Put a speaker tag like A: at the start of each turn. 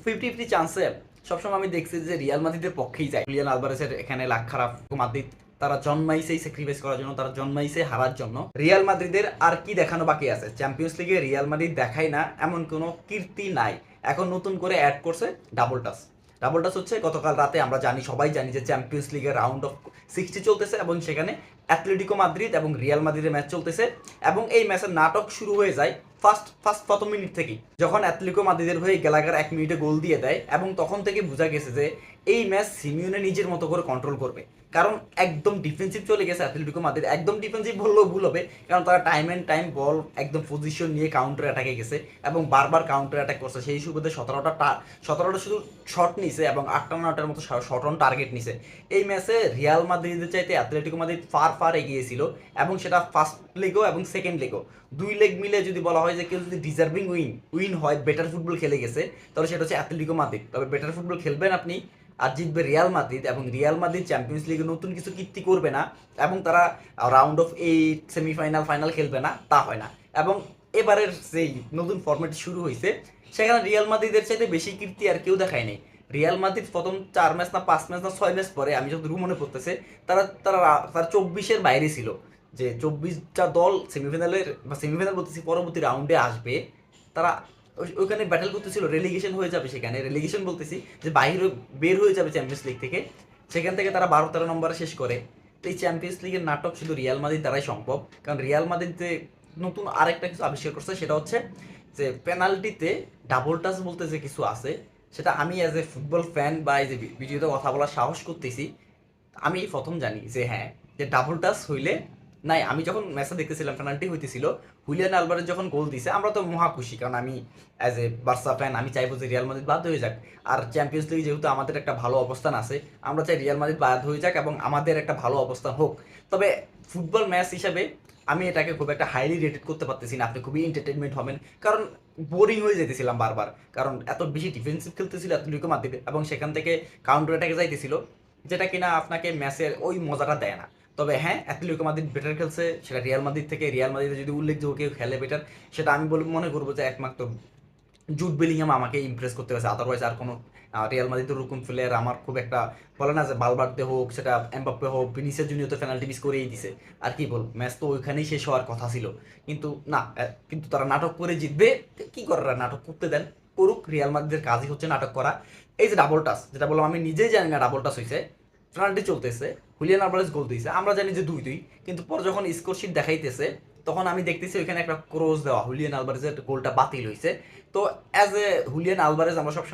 A: 50-50 চান্সে সবসময় আমি দেখছি যে রিয়াল মাদ্রিদের পক্ষেই যায়। হুলিয়ান আলভারেজের এখানে লাখ খারাপ। মাদ্রিদ তারা জন্মাইছেই স্যাক্রিফাইস করার জন্য, তারা জন্মাইছে হারার জন্য। রিয়াল মাদ্রিদের আর কি দেখানো বাকি আছে? চ্যাম্পিয়ন্স লিগে রিয়াল মাদ্রিদ দেখায় না এমন কোনো কীর্তি নাই। এখন নতুন করে অ্যাড করছে ডাবল টাচ। ডাবল টাচ হচ্ছে গতকাল রাতে আমরা জানি, সবাই জানি যে চ্যাম্পিয়ন্স লিগের রাউন্ড অফ 60 চলতেছে এবং সেখানে অ্যাথলেটিকো মাদ্রিদ এবং রিয়াল মাদ্রিদের ম্যাচ চলতেছে এবং এই ম্যাচের নাটক শুরু হয়ে যায় ফার্স্ট প্রথম মিনিট থেকেই, যখন অ্যাথলেটিকো মাদ্রিদের হয়ে গ্যালাগার 1 মিনিটে গোল দিয়ে দেয় এবং তখন থেকে বোঝা গেছে যে এই ম্যাচ সিমিওনে নিজের মতো করে কন্ট্রোল করবে। কারণ একদম ডিফেন্সিভ চলে গেছে অ্যাথলেটিকো মাদ্রিদ, একদম ডিফেন্সিভ বললেও ভুল হবে, কারণ তারা টাইম অ্যান্ড টাইম বল একদম পজিশন নিয়ে কাউন্টার অ্যাটাকে গেছে এবং বারবার কাউন্টার অ্যাটাক করছে। সেই সুবাদে 17টা শুধু শট নিছে এবং 8টার মতো শট অন টার্গেট নিছে। এই ম্যাচে রিয়াল মাদ্রিদের চাইতে অ্যাথলেটিকো মাদ্রিদ ফার এগিয়েছিল এবং সেটা ফার্স্ট লেগও এবং সেকেন্ড লেগও। দুই লেগ মিলে যদি বলা হয় যে কেউ যদি ডিজার্ভিং উইন হয়, বেটার ফুটবল খেলে গেছে, তাহলে সেটা হচ্ছে অ্যাথলেটিকো মাদ্রিদ। তবে বেটার ফুটবল খেলবেন আপনি আর জিতবে রিয়াল মাদ্রিদ, এবং রিয়াল মাদ্রিদ চ্যাম্পিয়ন্স লিগে নতুন কিছু কীর্তি করবে না এবং তারা রাউন্ড অফ 8 সেমিফাইনাল ফাইনাল খেলবে না, তা হয় না। এবং এবারের যেই নতুন ফরম্যাট শুরু হয়েছে সেখানে রিয়াল মাদ্রিদের চাইতে বেশি কীর্তি আর কেউ দেখায় নেই। রিয়াল মাদ্রিদ প্রথম 4 ম্যাচ না 5 ম্যাচ না 6 ম্যাচ পরে, আমি যতটুকু মনে পড়তেছে, তারা তারা তারা 24-এর বাইরে ছিল। যে 24টা দল সেমিফাইনালের বা সেমিফাইনাল বলতেছি পরবর্তী রাউন্ডে আসবে, তারা ওইখানে ব্যাটেল করতেছিল, রেলিগেশন হয়ে যাবে। সেখানে রেলিগেশন বলতেছি যে বাইরে বের হয়ে যাবে চ্যাম্পিয়ন্স লিগ থেকে, সেখান থেকে তারা 12-13 নম্বরে শেষ করে। তো এই চ্যাম্পিয়ন্স লিগের নাটক শুধু রিয়াল মাদ্রিদ দ্বারাই সম্ভব, কারণ রিয়াল মাদ্রিদ যে নতুন আরেকটা কিছু আবিষ্কার করছে সেটা হচ্ছে যে পেনাল্টিতে ডাবল টাচ বলতে যে কিছু আছে, সেটা আমি অ্যাজ এ ফুটবল ফ্যান বা এই যে ভিডিওতে কথা বলার সাহস করতেছি, আমি প্রথম জানি যে হ্যাঁ, যে ডাবল টাচ হইলে নাই। আমি যখন ম্যাচটা দেখতেছিলাম, পেনাল্টি হইতেছিল, হুলিয়ান আলভারেজ যখন গোল দিছে, আমরা তো মহা খুশি, কারণ আমি অ্যাজ এ বার্সা ফ্যান আমি চাইবো যে রিয়াল মাদ্রিদ বাদ হয়ে যাক। আর চ্যাম্পিয়ন্স লিগ যেহেতু আমাদের একটা ভালো অবস্থান আছে, আমরা চাই রিয়াল মাদ্রিদ বাদ হয়ে যাক এবং আমাদের একটা ভালো অবস্থান হোক। তবে ফুটবল ম্যাচ হিসাবে আমি এটাকে খুব একটা হাইলি রেটেড করতে পারতেছি না। আপনি খুবই এন্টারটেনমেন্ট হবেন, কারণ বোরিং হয়ে যেতেছিলাম বারবার, কারণ এত বেশি ডিফেন্সিভ খেলতেছিল অ্যাথলেটিকো মাদ্রিদ এবং সেখান থেকে কাউন্টার অ্যাটাকে যাইতেছিল, যেটা কিনা আপনাকে ম্যাচের ওই মজাটা দেয় না। তবে হ্যাঁ, অ্যাথলেটিকো মাদ্রিদ বেটার খেলছে, সেটা রিয়াল মাদ্রিদ থেকে। রিয়াল মাদ্রিদে যদি উল্লেখযোগ্য কেউ খেলে বেটার, সেটা আমি মনে করবো যে একমাত্র জুড বেলিংহাম আমাকে ইমপ্রেস করতে পারছে। আদারওয়াইজ আর কোনো রিয়াল মাদ্রিদের ওরকম প্লেয়ার আমার খুব একটা বলে না, যে বালবার্দে হোক, সেটা এমবাপ্পে হোক, ভিনিসিয়াস জুনিয়র তো পেনাল্টি মিস করেই দিছে। আর কি বল, ম্যাচ তো ওইখানেই শেষ হওয়ার কথা ছিল, কিন্তু না, কিন্তু তারা নাটক করে জিতবে। কি করার, নাটক করতে দেন, করুক। রিয়াল মাদ্রিদের কাজই হচ্ছে নাটক করা। এই যে ডাবল টাচ, যেটা বললাম, আমি নিজেই জানি না ডাবল টাচ হয়েছে। পেনাল্টি চলতেছে, হুলিয়ান আলভারেজ গোল দিয়েছে, আমরা জানি যে 2-2, কিন্তু পর যখন স্কোর শিট দেখাইতেছে তখন আমি দেখতেছি ওইখানে একটা ক্রস দেওয়া, হুলিয়ান আলভারেজের গোলটা বাতিল হয়েছে। তো অ্যাজ এ হুলিয়ান আলভারেজ আমরা সব